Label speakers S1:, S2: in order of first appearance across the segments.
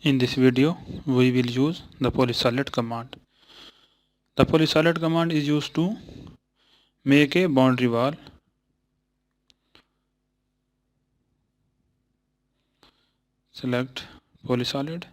S1: In this video, we will use the polysolid command. The polysolid command is used to make a boundary wall. Select polysolid.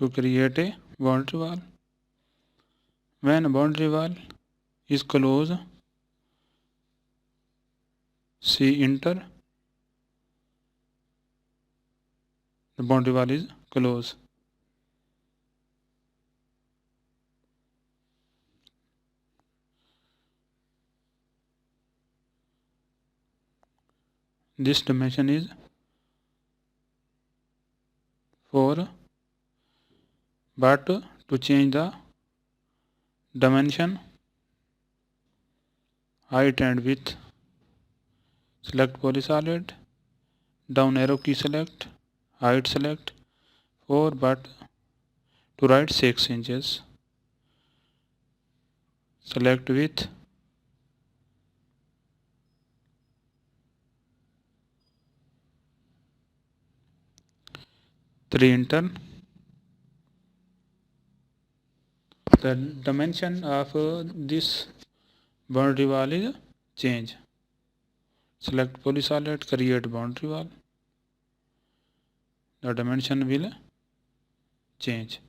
S1: To create a boundary wall. When a boundary wall is closed, see enter. The boundary wall is closed. This dimension is 4, but to change the dimension, height and width, select polysolid, down arrow key select, height select 4, but to write 6 inches. Select width, enter. The dimension of this boundary wall is change. Select polysolid, create boundary wall. The dimension will change.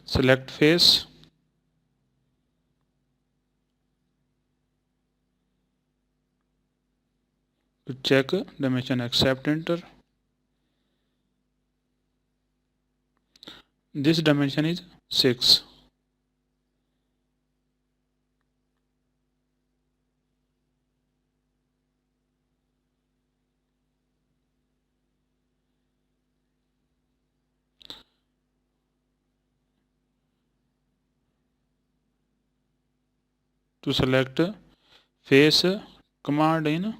S1: Select face. To check dimension, accept, enter. This dimension is 6. To select face, command in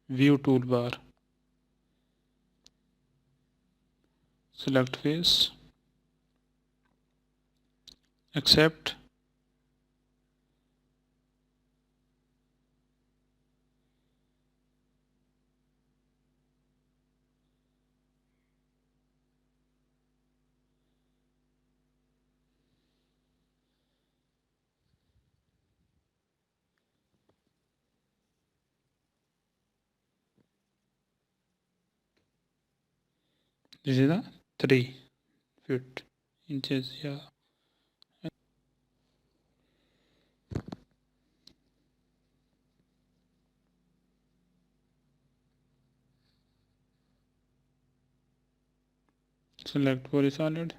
S1: view toolbar. Select face, accept. This is the 3 feet inches. Yeah. Select polysolid.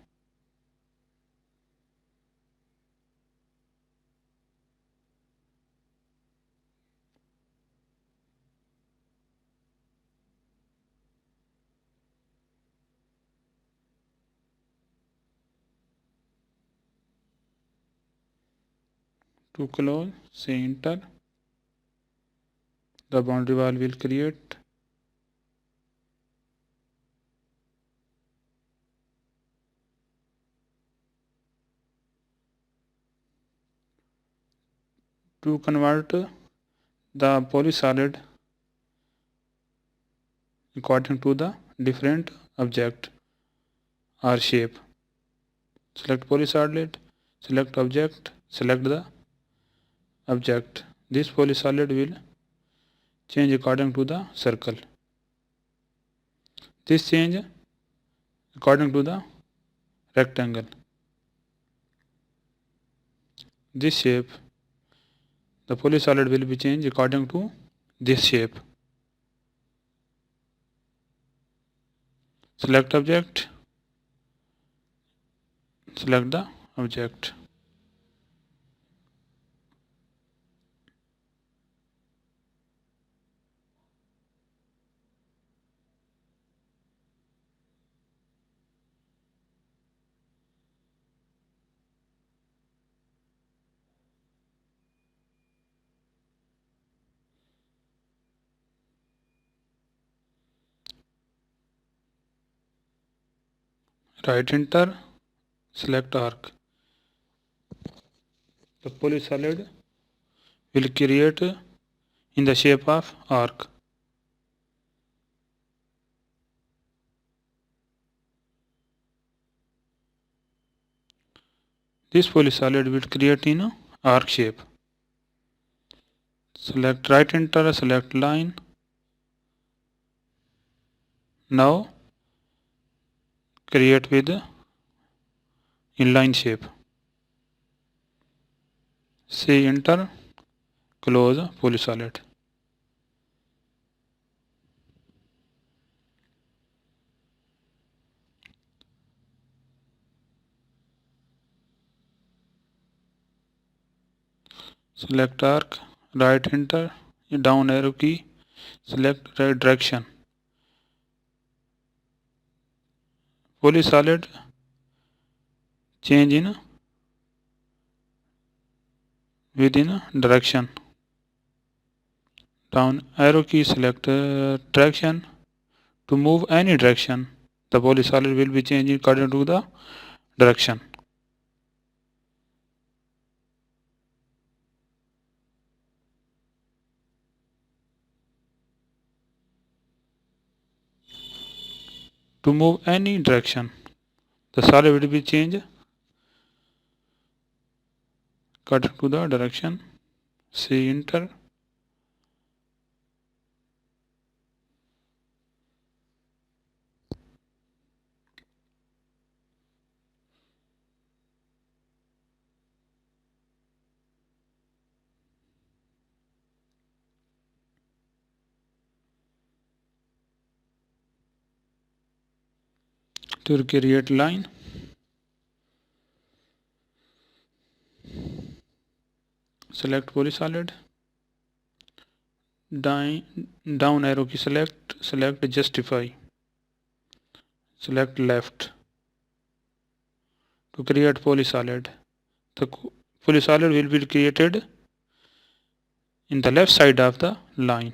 S1: To close, say enter. The boundary wall will create. To convert the polysolid according to the different object or shape. Select polysolid, select object, select the object. This polysolid will change according to the circle. This change according to the rectangle. This shape, the polysolid will be changed according to this shape. Select object, select the object. Right enter, select arc. The polysolid will create in the shape of arc. This polysolid will create in arc shape. Select right enter, select line. Now create with inline shape. C enter, close polysolid. Select arc, right enter, down arrow key, select right direction. Polysolid change in within direction. Down arrow key, select direction. To move any direction, the polysolid will be changing according to the direction. To move any direction, the solid will be changed according to the direction. C enter. To create line, select polysolid, down arrow key, select justify, select left. To create polysolid, the polysolid will be created in the left side of the line.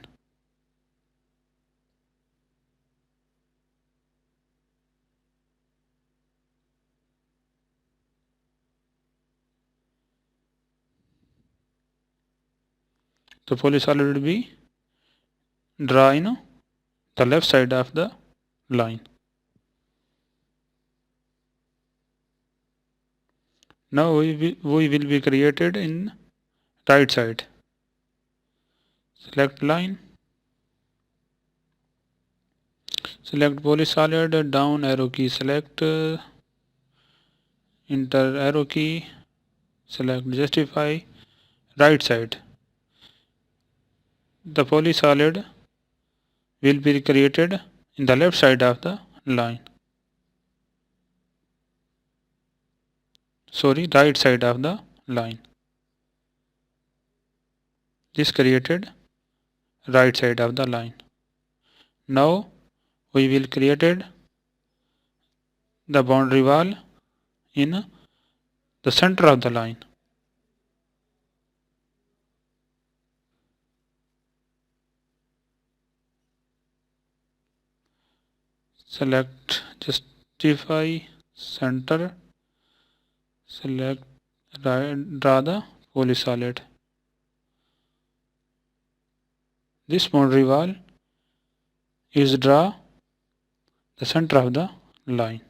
S1: The polysolid will be drawn in the left side of the line. Now we will be created in right side. Select line, select polysolid, down arrow key, select enter arrow key, select justify, right side. The polysolid will be created in the left side of the line. Sorry, right side of the line. This created right side of the line. Now we will created the boundary wall in the center of the line. Select justify, center, select draw the polysolid. This boundary wall is draw the center of the line.